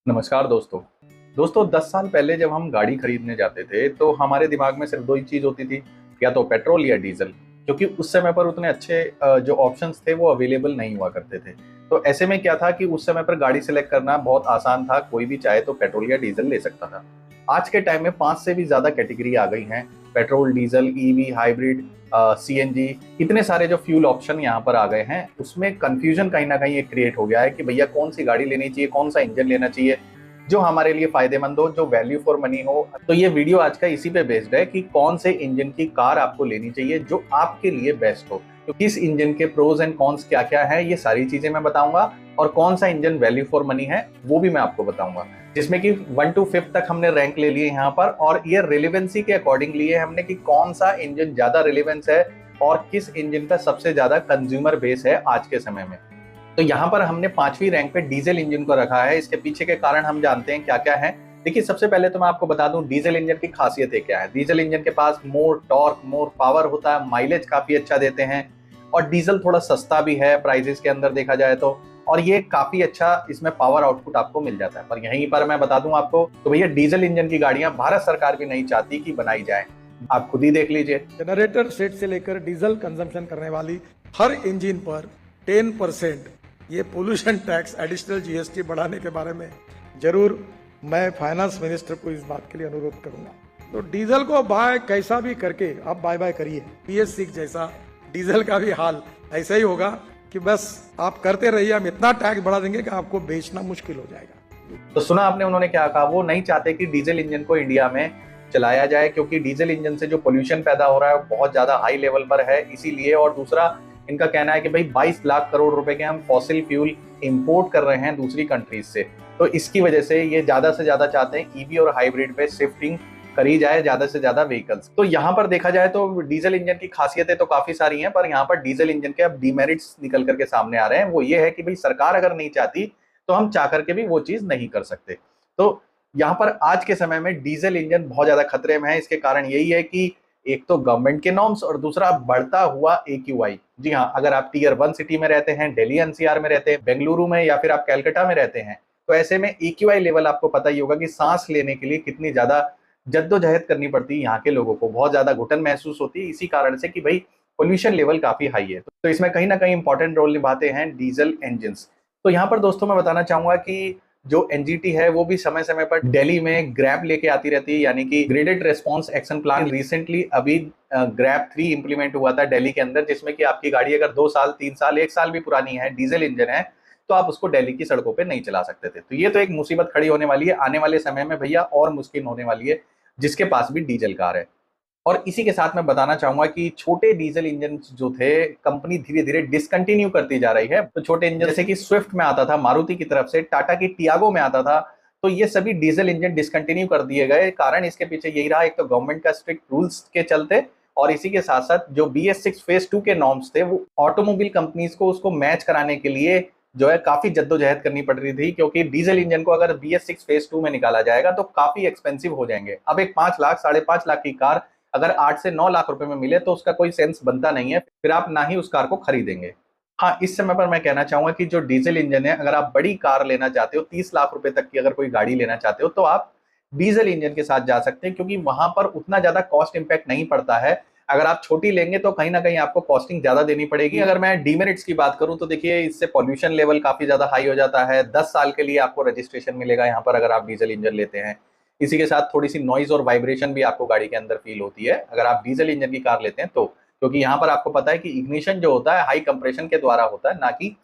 नमस्कार दोस्तों। 10 साल पहले जब हम गाड़ी खरीदने जाते थे तो हमारे दिमाग में सिर्फ दो ही चीज होती थी, या तो पेट्रोल या डीजल। क्योंकि उस समय पर उतने अच्छे जो ऑप्शंस थे वो अवेलेबल नहीं हुआ करते थे। तो ऐसे में क्या था कि उस समय पर गाड़ी सिलेक्ट करना बहुत आसान था, कोई भी चाहे तो पेट्रोल या डीजल ले सकता था। आज के टाइम में 5 से भी ज्यादा कैटेगरी आ गई हैं। Petrol, diesel, EV, hybrid, CNG, इतने सारे जो फ्यूल ऑप्शन यहाँ पर आ गए हैं, उसमें कंफ्यूजन कहीं ना कहीं एक क्रिएट हो गया है कि भैया कौन सी गाड़ी लेनी चाहिए, कौन सा इंजन लेना चाहिए जो हमारे लिए फायदेमंद हो, जो वैल्यू फॉर मनी हो। तो ये वीडियो आज का इसी पे बेस्ड है कि कौन से इंजन की कार आपको लेनी चाहिए जो आपके लिए बेस्ट हो। तो किस इंजन के प्रोज एंड कॉन्स क्या क्या है, ये सारी चीजें मैं बताऊंगा। और कौन सा इंजन वैल्यू फॉर मनी है वो भी मैं आपको बताऊंगा, जिसमें कि 1 to 5 तक हमने रैंक ले लिए यहाँ पर। और ये रिलेवेंसी के अकॉर्डिंग लिए हमने कि कौन सा इंजन ज्यादा रिलेवेंस है और किस इंजन का सबसे ज्यादा कंज्यूमर बेस है आज के समय में। तो यहाँ पर हमने 5वीं रैंक पे डीजल इंजन को रखा है। इसके पीछे के कारण हम जानते हैं क्या क्या है। देखिए, सबसे पहले तो मैं आपको बता दूं डीजल इंजन की खासियतें क्या है। डीजल इंजन के पास मोर टॉर्क, मोर पावर होता है, माइलेज काफी अच्छा देते हैं, और डीजल थोड़ा सस्ता भी है प्राइसेस के अंदर देखा जाए तो। और ये काफी अच्छा इसमें पावर आउटपुट आपको मिल जाता है। पर यहीं पर मैं बता दूं आपको, तो भैया डीजल इंजन की गाड़ियां भारत सरकार भी नहीं चाहती कि बनाई जाए, आप खुद ही देख लीजिए। जनरेटर सेट से लेकर डीजल कंजम्पशन करने वाली हर इंजन पर 10% ये पोल्यूशन टैक्स एडिशनल जीएसटी बढ़ाने के बारे में जरूर मैं फाइनेंस मिनिस्टर को इस बात के लिए अनुरोध करूंगा। तो डीजल को बाय कैसा भी करके आप बाय बाय करिए। BS6 जैसा डीजल का भी हाल ऐसा ही होगा कि बस आप करते रहिए, हम इतना टैक्स बढ़ा देंगे कि आपको बेचना मुश्किल हो जाएगा। तो सुना आपने उन्होंने क्या कहा, वो नहीं चाहते कि डीजल इंजन को इंडिया में चलाया जाए, क्योंकि डीजल इंजन से जो पोल्यूशन पैदा हो रहा है वो बहुत ज्यादा हाई लेवल पर है, इसीलिए। और दूसरा इनका कहना है कि भाई 22 लाख करोड़ रुपए के हम फॉसिल फ्यूल इंपोर्ट कर रहे हैं दूसरी कंट्रीज से। तो इसकी वजह से ये ज्यादा से ज्यादा चाहते हैं ईवी और हाइब्रिड पे शिफ्टिंग करी जाए, ज्यादा से ज्यादा व्हीकल्स। तो यहाँ पर देखा जाए तो डीजल इंजन की खासियतें तो काफी सारी हैं, पर यहाँ पर डीजल इंजन के अब डीमेरिट्स निकल करके सामने आ रहे हैं। वो ये है कि भाई सरकार अगर नहीं चाहती तो हम चाह करके भी वो चीज नहीं कर सकते। तो यहाँ पर आज के समय में डीजल इंजन बहुत ज्यादा खतरे में है। इसके कारण यही है कि एक तो गवर्नमेंट के नॉर्म्स, और दूसरा बढ़ता हुआ AQI। जी हाँ, अगर आप टीयर 1 सिटी में रहते हैं, दिल्ली NCR में रहते हैं, बेंगलुरु में, या फिर आप कैलकाटा में रहते हैं, तो ऐसे में AQI लेवल आपको पता ही होगा कि सांस लेने के लिए कितनी ज्यादा जद्दोजहद करनी पड़ती है। यहाँ के लोगों को बहुत ज्यादा घुटन महसूस होती है, इसी कारण से कि भाई पोल्यूशन लेवल काफी हाई है। तो इसमें कहीं ना कहीं इंपॉर्टेंट रोल निभाते हैं डीजल इंजन। तो यहाँ पर दोस्तों मैं बताना चाहूंगा कि जो एनजीटी है वो भी समय समय पर दिल्ली में ग्रैब लेके आती रहती है, यानी कि graded response action plan. Recently अभी ग्रैब 3 इंप्लीमेंट हुआ था दिल्ली के अंदर, जिसमें कि आपकी गाड़ी अगर 2 साल, 3 साल, 1 साल भी पुरानी है, डीजल इंजन है, तो आप उसको दिल्ली की सड़कों पे नहीं चला सकते थे। तो ये तो एक मुसीबत खड़ी होने वाली है आने वाले समय में भैया, और मुश्किल होने वाली है जिसके पास भी डीजल कार है। और इसी के साथ मैं बताना चाहूंगा कि छोटे डीजल इंजन जो थे, कंपनी धीरे धीरे डिसकंटिन्यू करती जा रही है। तो छोटे इंजन जैसे कि स्विफ्ट में आता था मारुति की तरफ से, टाटा की टियागो में आता था, तो ये सभी डीजल इंजन डिसकंटिन्यू कर दिए गए। कारण इसके पीछे यही रहा, एक तो गवर्नमेंट का स्ट्रिक्ट रूल्स के चलते, और इसी के साथ साथ जो BS6 फेज 2 के नॉर्म्स थे, वो ऑटोमोबाइल कंपनीज को उसको मैच कराने के लिए जो है काफी जद्दोजहद करनी पड़ रही थी। क्योंकि डीजल इंजन को अगर BS6 फेज 2 में निकाला जाएगा तो काफी एक्सपेंसिव हो जाएंगे। अब एक 5 लाख, 5.5 लाख की कार अगर 8 से 9 लाख रुपए में मिले तो उसका कोई सेंस बनता नहीं है, फिर आप ना ही उस कार को खरीदेंगे। हाँ, इस समय पर मैं कहना चाहूंगा कि जो डीजल इंजन है, अगर आप बड़ी कार लेना चाहते हो, 30 लाख रुपए तक की अगर कोई गाड़ी लेना चाहते हो, तो आप डीजल इंजन के साथ जा सकते हैं, क्योंकि वहां पर उतना ज्यादा कॉस्ट इंपैक्ट नहीं पड़ता है। अगर आप छोटी लेंगे तो कहीं ना कहीं आपको कॉस्टिंग ज्यादा देनी पड़ेगी। अगर मैं डीमेरिट्स की बात करूं तो देखिए, इससे पॉल्यूशन लेवल काफी ज्यादा हाई हो जाता है। 10 साल के लिए आपको रजिस्ट्रेशन मिलेगा यहाँ पर अगर आप डीजल इंजन लेते हैं। इसी के साथ थोड़ी सी नॉइज और वाइब्रेशन भी आपको गाड़ी के अंदर फील होती है अगर आप डीजल इंजन की कार लेते हैं तो, क्योंकि यहाँ पर आपको पता है कि इग्निशन जो होता है हाई कंप्रेशन के द्वारा होता है, ना कि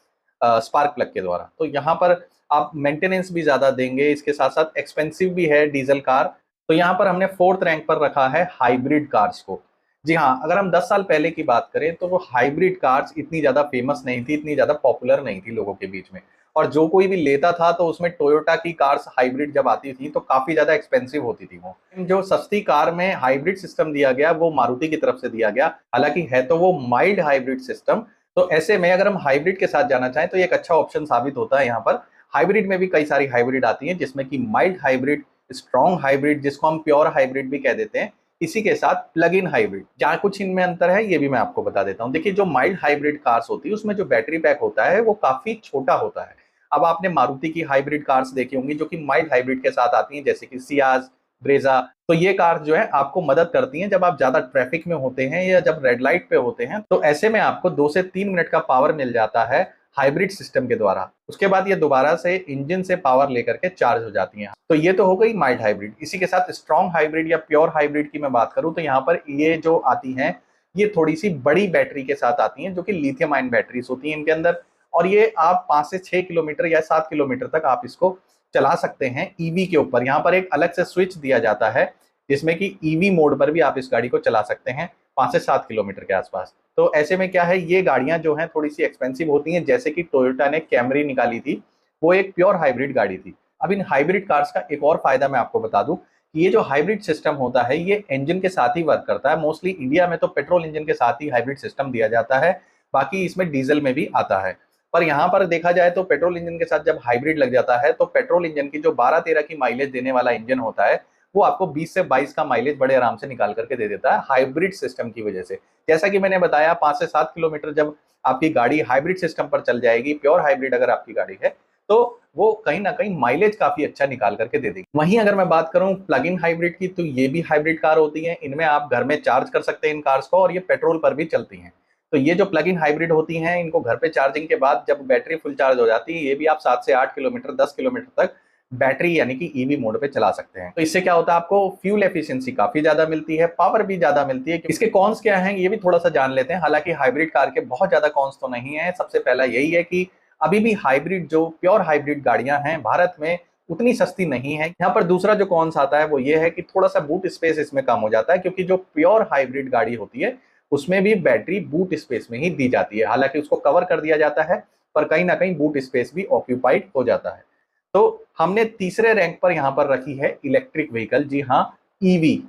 स्पार्क प्लग के द्वारा। तो यहाँ पर आप मेंटेनेंस भी ज्यादा देंगे, इसके साथ साथ एक्सपेंसिव भी है डीजल कार। तो यहाँ पर हमने 4th रैंक पर रखा है हाइब्रिड कार्स को। जी हाँ, अगर हम 10 साल पहले की बात करें तो वो हाइब्रिड कार्स इतनी ज्यादा फेमस नहीं थी, इतनी ज्यादा पॉपुलर नहीं थी लोगों के बीच में। और जो कोई भी लेता था तो उसमें टोयोटा की कार्स हाइब्रिड जब आती थी तो काफी ज्यादा एक्सपेंसिव होती थी वो। जो सस्ती कार में हाइब्रिड सिस्टम दिया गया वो मारुति की तरफ से दिया गया, हालांकि है तो वो माइल्ड हाइब्रिड सिस्टम। तो ऐसे में अगर हम हाइब्रिड के साथ जाना चाहें तो ये एक अच्छा ऑप्शन साबित होता है। यहाँ पर हाइब्रिड में भी कई सारी हाइब्रिड आती है, जिसमें कि माइल्ड हाइब्रिड, स्ट्रॉन्ग हाइब्रिड, जिसको हम प्योर हाइब्रिड भी कह देते हैं, इसी के साथ प्लग इन हाइब्रिड। क्या कुछ इनमें अंतर है ये भी मैं आपको बता देता हूँ। देखिए, जो माइल्ड हाइब्रिड कार्स होती है उसमें जो बैटरी पैक होता है वो काफी छोटा होता है। अब आपने मारुति की हाइब्रिड कार्स देखी होंगी जो कि माइल्ड हाइब्रिड के साथ आती हैं, जैसे कि सियाज, ब्रेजा। तो ये कार जो है आपको मदद करती हैं जब आप ज्यादा ट्रैफिक में होते हैं या जब रेड लाइट पे होते हैं, तो ऐसे में आपको 2 से 3 मिनट का पावर मिल जाता है हाइब्रिड सिस्टम के द्वारा। उसके बाद ये दोबारा से इंजन से पावर लेकर के चार्ज हो जाती हैं। तो ये तो हो गई माइल्ड हाइब्रिड। इसी के साथ स्ट्रॉन्ग हाइब्रिड या प्योर हाइब्रिड की मैं बात करूं तो यहाँ पर ये जो आती हैं ये थोड़ी सी बड़ी बैटरी के साथ आती हैं, जो कि लिथियम आयन बैटरीज होती हैं इनके अंदर। और ये आप 5 से 6 किलोमीटर या 7 किलोमीटर तक आप इसको चला सकते हैं ईवी के ऊपर। यहाँ पर एक अलग से स्विच दिया जाता है जिसमें कि ईवी मोड पर भी आप इस गाड़ी को चला सकते हैं 5 से 7 किलोमीटर के आसपास। तो ऐसे में क्या है, ये गाड़ियां जो हैं थोड़ी सी एक्सपेंसिव होती हैं। जैसे कि टोयोटा ने कैमरी निकाली थी, वो एक प्योर हाइब्रिड गाड़ी थी। अब इन हाइब्रिड कार्स का एक और फायदा मैं आपको बता दूं कि ये जो हाइब्रिड सिस्टम होता है ये इंजन के साथ ही वर्क करता है। मोस्टली इंडिया में तो पेट्रोल इंजन के साथ ही हाइब्रिड सिस्टम दिया जाता है, बाकी इसमें डीजल में भी आता है। पर यहाँ पर देखा जाए तो पेट्रोल इंजन के साथ जब हाइब्रिड लग जाता है तो पेट्रोल इंजन की जो 12-13 की माइलेज देने वाला इंजन होता है वो आपको 20 से 22 का माइलेज बड़े आराम से निकाल करके दे देता है हाइब्रिड सिस्टम की वजह से। जैसा कि मैंने बताया 5 से 7 किलोमीटर जब आपकी गाड़ी हाइब्रिड सिस्टम पर चल जाएगी, प्योर हाइब्रिड अगर आपकी गाड़ी है, तो वो कहीं ना कहीं माइलेज काफी अच्छा निकाल करके दे देगी। वहीं अगर मैं बात करूं प्लग इन हाइब्रिड की, तो ये भी हाइब्रिड कार होती है। इनमें आप घर में चार्ज कर सकते हैं इन कार्स को, और ये पेट्रोल पर भी चलती हैं। तो ये जो प्लग इन हाइब्रिड होती हैं, इनको घर पे चार्जिंग के बाद जब बैटरी फुल चार्ज हो जाती है, ये भी आप 7 से 8 किलोमीटर 10 किलोमीटर तक बैटरी यानी कि ईवी मोड पे चला सकते हैं। तो इससे क्या होता है, आपको फ्यूल एफिशिएंसी काफी ज्यादा मिलती है, पावर भी ज्यादा मिलती है। इसके कॉन्स क्या हैं ये भी थोड़ा सा जान लेते हैं। हालांकि हाइब्रिड कार के बहुत ज्यादा कॉन्स तो नहीं है। सबसे पहला यही है कि अभी भी हाइब्रिड जो प्योर हाइब्रिड गाड़ियां हैं भारत में उतनी सस्ती नहीं है। यहाँ पर दूसरा जो कॉन्स आता है वो ये है कि थोड़ा सा बूट स्पेस इसमें कम हो जाता है, क्योंकि जो प्योर हाइब्रिड गाड़ी होती है उसमें भी बैटरी बूट स्पेस में ही दी जाती है। हालांकि उसको कवर कर दिया जाता है पर कहीं ना कहीं बूट स्पेस भी ऑक्यूपाइड हो जाता है। तो हमने तीसरे रैंक पर यहाँ पर रखी है इलेक्ट्रिक व्हीकल। जी हाँ, ईवी।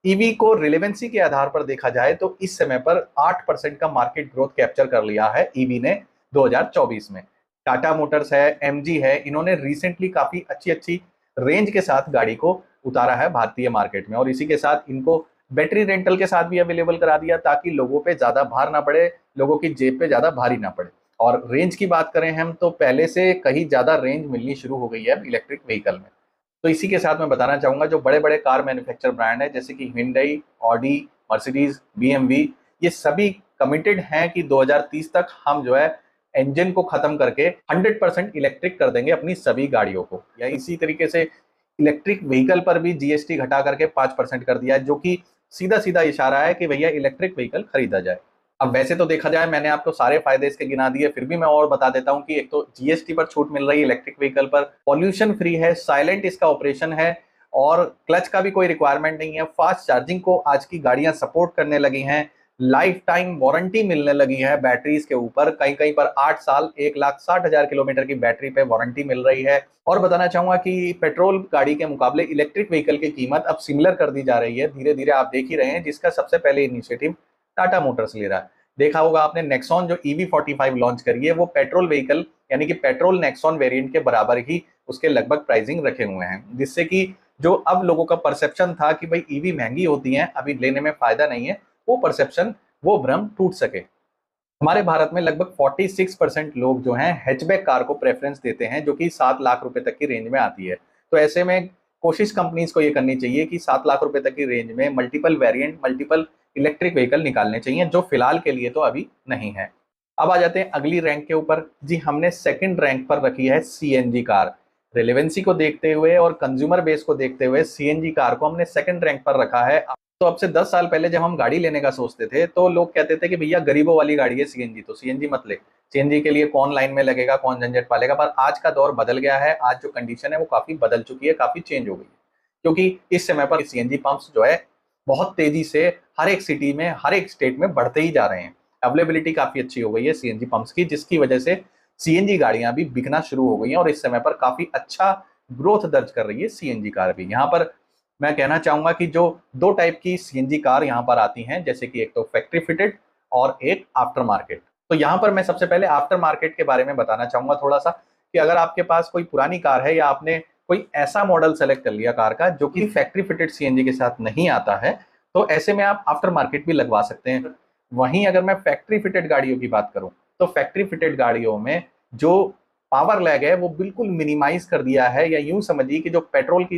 ईवी को रिलेवेंसी के आधार पर देखा जाए तो इस समय पर 8% का मार्केट ग्रोथ कैप्चर कर लिया है ईवी ने 2024 में। टाटा मोटर्स है, एमजी है, इन्होंने रिसेंटली काफी अच्छी अच्छी रेंज के साथ गाड़ी को उतारा है भारतीय मार्केट में। और इसी के साथ इनको बैटरी रेंटल के साथ भी अवेलेबल करा दिया ताकि लोगों पे ज्यादा भार ना पड़े, लोगों की जेब पे ज्यादा भारी ना पड़े। और रेंज की बात करें हम तो पहले से कहीं ज्यादा रेंज मिलनी शुरू हो गई है इलेक्ट्रिक व्हीकल में। तो इसी के साथ मैं बताना चाहूंगा जो बड़े बड़े कार मैन्युफैक्चर ब्रांड है जैसे कि हिंडई, ऑडी, मर्सिडीज, बीएमवी, ये सभी कमिटेड हैं कि 2030 तक हम जो है इंजन को खत्म करके 100% इलेक्ट्रिक कर देंगे अपनी सभी गाड़ियों को। या इसी तरीके से इलेक्ट्रिक व्हीकल पर भी जीएसटी घटा करके 5% कर दिया है, जो कि सीधा सीधा इशारा है कि भैया इलेक्ट्रिक व्हीकल खरीदा जाए। अब वैसे तो देखा जाए मैंने आपको सारे फायदे इसके गिना दिए, फिर भी मैं और बता देता हूं कि एक तो जीएसटी पर छूट मिल रही है इलेक्ट्रिक व्हीकल पर, पॉल्यूशन फ्री है, साइलेंट इसका ऑपरेशन है, और क्लच का भी कोई रिक्वायरमेंट नहीं है। फास्ट चार्जिंग को आज की गाड़ियां सपोर्ट करने लगी हैं। लाइफ टाइम वारंटी मिलने लगी है बैटरीज के ऊपर, कहीं कहीं पर 8 साल 1,60,000 किलोमीटर की बैटरी पे वारंटी मिल रही है। और बताना चाहूंगा कि पेट्रोल गाड़ी के मुकाबले इलेक्ट्रिक व्हीकल की कीमत अब सिमिलर कर दी जा रही है, धीरे धीरे आप देख ही रहे हैं, जिसका सबसे पहले इनिशिएटिव टाटा मोटर्स ले रहा है। देखा होगा आपने नेक्सॉन जो EV45 लॉन्च करी है वो पेट्रोल व्हीकल यानी कि पेट्रोल नेक्सॉन वेरिएंट के बराबर ही उसके लगभग प्राइसिंग रखे हुए हैं, जिससे कि जो अब लोगों का परसेप्शन था कि भाई ईवी महंगी होती है, अभी लेने में फायदा नहीं है, वो परसेप्शन, वो भ्रम टूट सके। हमारे भारत में लगभग 46% लोग जो हैं हैचबैक कार को प्रेफरेंस देते हैं, जो कि 7 लाख रुपए तक की रेंज में आती है। तो ऐसे में कोशिश कंपनीज को ये करनी चाहिए कि 7 लाख रुपए तक की रेंज में multiple variant, multiple electric vehicle निकालने चाहिए, जो फिलहाल के लिए तो अभी नहीं है। अब आ जाते हैं अगली रैंक के ऊपर। जी, हमने सेकंड रैंक पर रखी है सीएनजी कार। रिलेवेंसी को देखते हुए और कंज्यूमर बेस को देखते हुए सीएनजी कार को हमने सेकंड रैंक पर रखा है। तो अब से 10 साल पहले जब हम गाड़ी लेने का सोचते थे तो लोग कहते थे कि भैया गरीबों वाली गाड़ी है सीएनजी, तो सीएनजी मत ले, सीएनजी के लिए कौन लाइन में लगेगा, कौन झंझट पालेगा। पर आज का दौर बदल गया है, आज जो कंडीशन है वो काफी बदल चुकी है, काफी चेंज हो गई है, क्योंकि इस समय पर सीएनजी पंप्स जो है बहुत तेजी से हर एक सिटी में, हर एक स्टेट में बढ़ते ही जा रहे हैं। अवेलेबिलिटी काफी अच्छी हो गई है सीएनजी पंप्स की, जिसकी वजह से सीएनजी गाड़ियां भी बिकना शुरू हो गई हैं और इस समय पर काफी अच्छा ग्रोथ दर्ज कर रही है सीएनजी कार भी। यहाँ पर मैं कहना चाहूंगा कि जो 2 टाइप की सीएनजी कार यहाँ पर आती हैं, जैसे कि एक तो फैक्ट्री फिटेड और एक आफ्टर मार्केट। तो यहाँ पर मैं सबसे पहले आफ्टर मार्केट के बारे में बताना चाहूंगा थोड़ा सा, कि अगर आपके पास कोई पुरानी कार है या आपने कोई ऐसा मॉडल सेलेक्ट कर लिया कार का जो कि फैक्ट्री फिटेड सीएनजी के साथ नहीं आता है, तो ऐसे में आप आफ्टर मार्केट भी लगवा सकते हैं। वहीं अगर मैं फैक्ट्री फिटेड गाड़ियों की बात करूं तो फैक्ट्री फिटेड गाड़ियों में जो पावर लैग है वो बिल्कुल मिनिमाइज कर दिया है, या यूं समझिए कि जो पेट्रोल की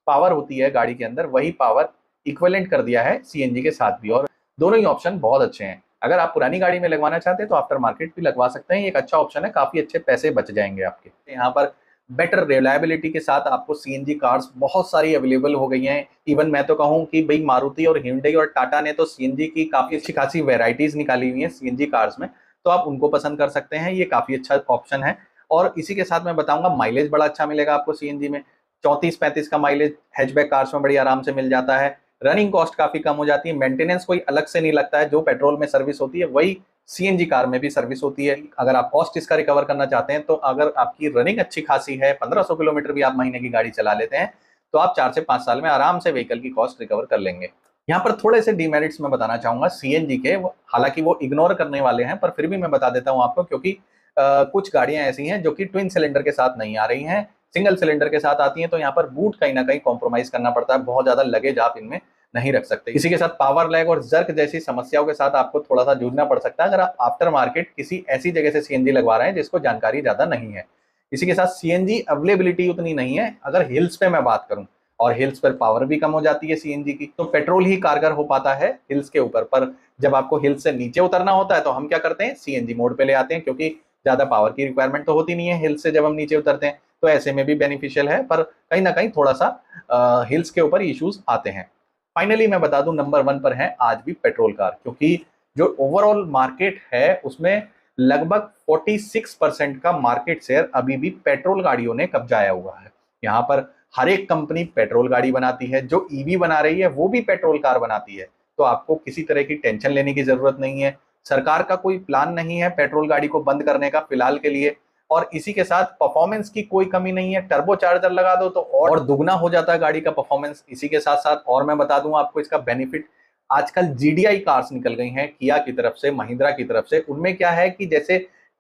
पावर होती है गाड़ी के अंदर वही पावर इक्विवेलेंट कर दिया है सीएनजी के साथ भी। और दोनों ही ऑप्शन बहुत अच्छे हैं। अगर आप पुरानी गाड़ी में लगवाना चाहते हैं तो आफ्टर मार्केट भी लगवा सकते हैं, एक अच्छा ऑप्शन है, काफी अच्छे पैसे बच जाएंगे आपके। यहाँ पर बेटर रिलायबिलिटी के साथ आपको सीएनजी कार्स बहुत सारी अवेलेबल हो गई हैं। इवन मैं तो कहूँ कि भाई मारुति और हिंडई और टाटा ने तो सीएनजी की काफी अच्छी खासी वेराइटीज निकाली हुई हैं सीएनजी कार्स में, तो आप उनको पसंद कर सकते हैं, ये काफी अच्छा ऑप्शन है। और इसी के साथ मैं बताऊंगा माइलेज बड़ा अच्छा मिलेगा आपको सीएनजी में, 34-35 का माइलेज हैचबैक कार्स में बड़ी आराम से मिल जाता है। रनिंग कॉस्ट काफी कम हो जाती है, मेंटेनेंस कोई अलग से नहीं लगता है, जो पेट्रोल में सर्विस होती है वही सीएनजी कार में भी सर्विस होती है। अगर आप कॉस्ट इसका रिकवर करना चाहते हैं तो अगर आपकी रनिंग अच्छी खासी है, 1500 किलोमीटर भी आप महीने की गाड़ी चला लेते हैं, तो आप 4 से 5 साल में आराम से व्हीकल की कॉस्ट रिकवर कर लेंगे। यहाँ पर थोड़े से डिमेरिट्स मैं बताना चाहूंगा सीएनजी के, हालांकि वो इग्नोर करने वाले हैं पर फिर भी मैं बता देता हूँ आपको, क्योंकि कुछ गाड़ियां ऐसी हैं जो कि ट्विन सिलेंडर के साथ नहीं आ रही हैं, सिंगल सिलेंडर के साथ आती हैं, तो यहाँ पर बूट कहीं ना कहीं कॉम्प्रोमाइज करना पड़ता है, बहुत ज्यादा लगेज आप इनमें नहीं रख सकते। इसी के साथ पावर लैग और जर्क जैसी समस्याओं के साथ आपको थोड़ा सा जूझना पड़ सकता है अगर आप आफ्टर मार्केट किसी ऐसी जगह से सीएनजी लगवा रहे हैं जिसको जानकारी ज्यादा नहीं है। इसी के साथ सीएनजी अवेलेबिलिटी उतनी नहीं है। अगर हिल्स पे मैं बात करूं, और हिल्स पर पावर भी कम हो जाती है सीएनजी की, तो पेट्रोल ही कारगर हो पाता है हिल्स के ऊपर। पर जब आपको हिल्स से नीचे उतरना होता है तो हम क्या करते हैं, सीएनजी मोड पे ले आते हैं, क्योंकि ज्यादा पावर की रिक्वायरमेंट तो होती नहीं है हिल्स से जब हम नीचे उतरते हैं, तो ऐसे में भी बेनिफिशियल है, पर कहीं ना कहीं थोड़ा सा हिल्स के ऊपर इश्यूज आते हैं। फाइनली मैं बता दूं नंबर 1 पर है आज भी पेट्रोल कार, क्योंकि जो ओवरऑल मार्केट है उसमें लगभग 46% का मार्केट शेयर अभी भी पेट्रोल गाड़ियों ने कब्जाया हुआ है। यहाँ पर हर एक कंपनी पेट्रोल गाड़ी बनाती है, जो ईवी बना रही है वो भी पेट्रोल कार बनाती है, तो आपको किसी तरह की टेंशन लेने की जरूरत नहीं है। सरकार का कोई प्लान नहीं है पेट्रोल गाड़ी को बंद करने का फिलहाल के लिए, और इसी के साथ परफॉर्मेंस की कोई कमी नहीं है, टर्बो चार्जर लगा दो तो और दुगना हो जाता है गाड़ी का परफॉर्मेंस। इसी के साथ साथ और मैं बता दूं आपको इसका बेनिफिट, आजकल जीडीआई कार्स निकल गई हैं किया की तरफ से, महिंद्रा की तरफ से। उनमें क्या है कि जैसे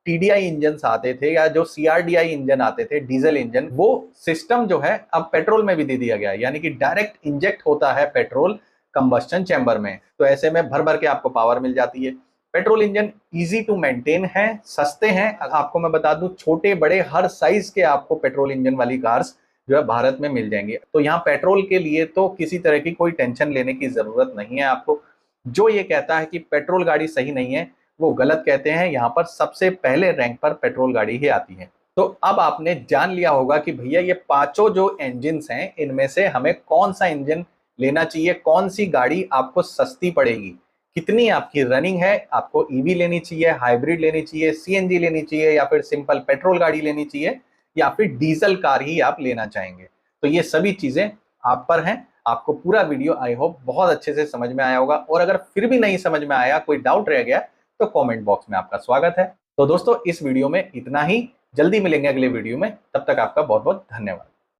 टीडीआई इंजन आते थे या जो सीआरडीआई इंजन आते थे डीजल इंजन, वो सिस्टम जो है अब पेट्रोल में भी दे दिया गया है, यानी कि डायरेक्ट इंजेक्ट होता है पेट्रोल कंबस्टन चैम्बर में, तो ऐसे में भर भर के आपको पावर मिल जाती है। Petrol engine easy to maintain है, सस्ते हैं। आपको मैं बता दूं छोटे बड़े हर साइज के आपको पेट्रोल इंजन वाली कार्स जो है भारत में मिल जाएंगी, तो यहाँ पेट्रोल के लिए तो किसी तरह की कोई टेंशन लेने की जरूरत नहीं है आपको। जो ये कहता है कि पेट्रोल गाड़ी सही नहीं है वो गलत कहते हैं, यहाँ पर सबसे पहले रैंक पर पेट्रोल गाड़ी ही आती है। तो अब आपने जान लिया होगा कि भैया ये पांचों जो इंजन हैं इनमें से हमें कौन सा इंजन लेना चाहिए, कौन सी गाड़ी आपको सस्ती पड़ेगी, कितनी आपकी रनिंग है, आपको ईवी लेनी चाहिए, हाइब्रिड लेनी चाहिए, सीएनजी लेनी चाहिए, या फिर सिंपल पेट्रोल गाड़ी लेनी चाहिए, या फिर डीजल कार ही आप लेना चाहेंगे। तो ये सभी चीजें आप पर हैं। आपको पूरा वीडियो आई होप बहुत अच्छे से समझ में आया होगा, और अगर फिर भी नहीं समझ में आया, कोई डाउट रह गया, तो कमेंट बॉक्स में आपका स्वागत है। तो दोस्तों इस वीडियो में इतना ही, जल्दी मिलेंगे अगले वीडियो में, तब तक आपका बहुत बहुत धन्यवाद।